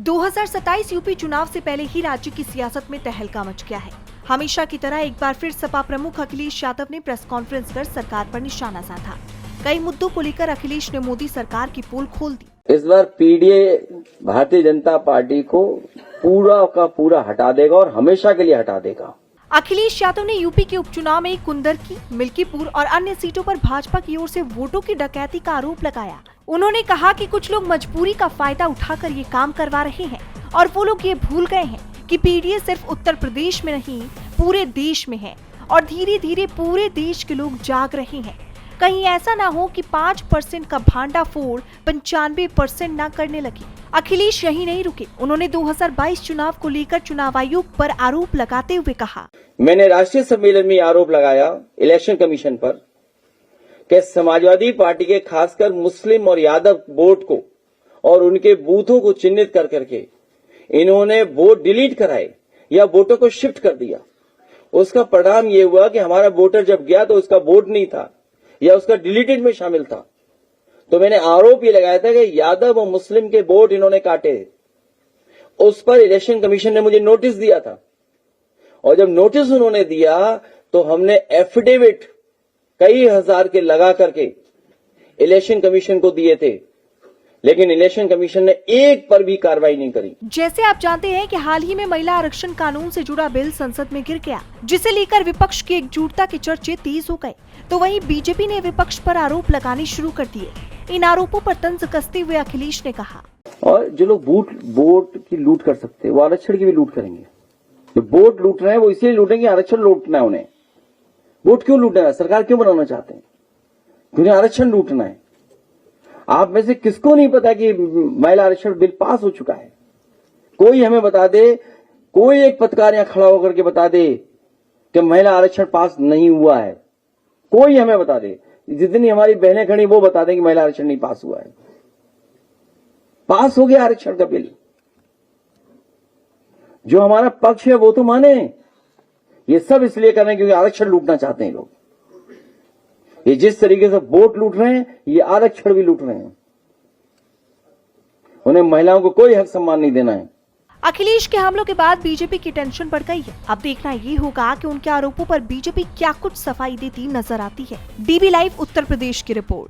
2027 UP चुनाव से पहले ही राज्य की सियासत में तहलका मच गया है। हमेशा की तरह एक बार फिर सपा प्रमुख अखिलेश यादव ने प्रेस कॉन्फ्रेंस कर सरकार पर निशाना साधा। कई मुद्दों को लेकर अखिलेश ने मोदी सरकार की पोल खोल दी। इस बार पीडीए भारतीय जनता पार्टी को पूरा का पूरा हटा देगा और हमेशा के लिए हटा देगा। अखिलेश यादव ने यूपी के उपचुनाव में कुंदरकी, मिल्कीपुर और अन्य सीटों पर भाजपा की ओर से वोटों की डकैती का आरोप लगाया। उन्होंने कहा कि कुछ लोग मजबूरी का फायदा उठाकर ये काम करवा रहे हैं और वो लोग ये भूल गए हैं कि पीडीए सिर्फ उत्तर प्रदेश में नहीं पूरे देश में है और धीरे धीरे पूरे देश के लोग जाग रहे हैं। कहीं ऐसा ना हो कि 5% का भांडाफोड़ 95% ना करने लगे। अखिलेश यही नहीं रुके, उन्होंने 2022 चुनाव को लेकर चुनाव आयोग पर आरोप लगाते हुए कहा, मैंने राष्ट्रीय सम्मेलन में आरोप लगाया इलेक्शन कमीशन पर कि समाजवादी पार्टी के खासकर मुस्लिम और यादव वोट को और उनके बूथों को चिन्हित कर करके इन्होंने वोट डिलीट कराए या वोटों को शिफ्ट कर दिया। उसका परिणाम ये हुआ कि हमारा वोटर जब गया तो उसका वोट नहीं था या उसका डिलीटेड में शामिल था। तो मैंने आरोप ये लगाया था कि यादव और मुस्लिम के वोट इन्होंने काटे। उस पर इलेक्शन कमीशन ने मुझे नोटिस दिया था और जब नोटिस उन्होंने दिया तो हमने एफिडेविट कई हजार के लगा करके इलेक्शन कमीशन को दिए थे, लेकिन इलेक्शन कमीशन ने एक पर भी कार्रवाई नहीं करी। जैसे आप जानते हैं कि हाल ही में महिला आरक्षण कानून से जुड़ा बिल संसद में गिर गया, जिसे लेकर विपक्ष की एकजुटता के चर्चे तेज हो गए। तो वहीं बीजेपी ने विपक्ष पर आरोप लगाने शुरू कर दिए। इन आरोपों पर तंज कसते हुए अखिलेश ने कहा, और जो लोग वोट की लूट कर सकते हैं वो आरक्षण की भी लूट करेंगे। जो वोट लूट रहे हैं वो इसलिए लूटेंगे, आरक्षण लूटना है उन्हें। वोट क्यों लूटना है? सरकार क्यों बनाना चाहते हैं? उन्हें आरक्षण लूटना है। आप में से किसको नहीं पता कि महिला आरक्षण बिल पास हो चुका है? कोई हमें बता दे, कोई एक पत्रकार यहां खड़ा होकर के बता दे कि महिला आरक्षण पास नहीं हुआ है। कोई हमें बता दे। जितनी हमारी बहनें खड़ी वो बता दें कि महिला आरक्षण नहीं पास हुआ है। पास हो गया आरक्षण का बिल। जो हमारा पक्ष है वो तो माने। ये सब इसलिए कर रहे हैं क्योंकि आरक्षण लूटना चाहते हैं लोग। ये जिस तरीके से वोट लूट रहे हैं ये आरक्षण भी लूट रहे हैं। उन्हें महिलाओं को कोई हक सम्मान नहीं देना है। अखिलेश के हमलों के बाद बीजेपी की टेंशन बढ़ गई है। अब देखना ये होगा कि उनके आरोपों पर बीजेपी क्या कुछ सफाई देती नजर आती है। डीबी लाइव उत्तर प्रदेश की रिपोर्ट।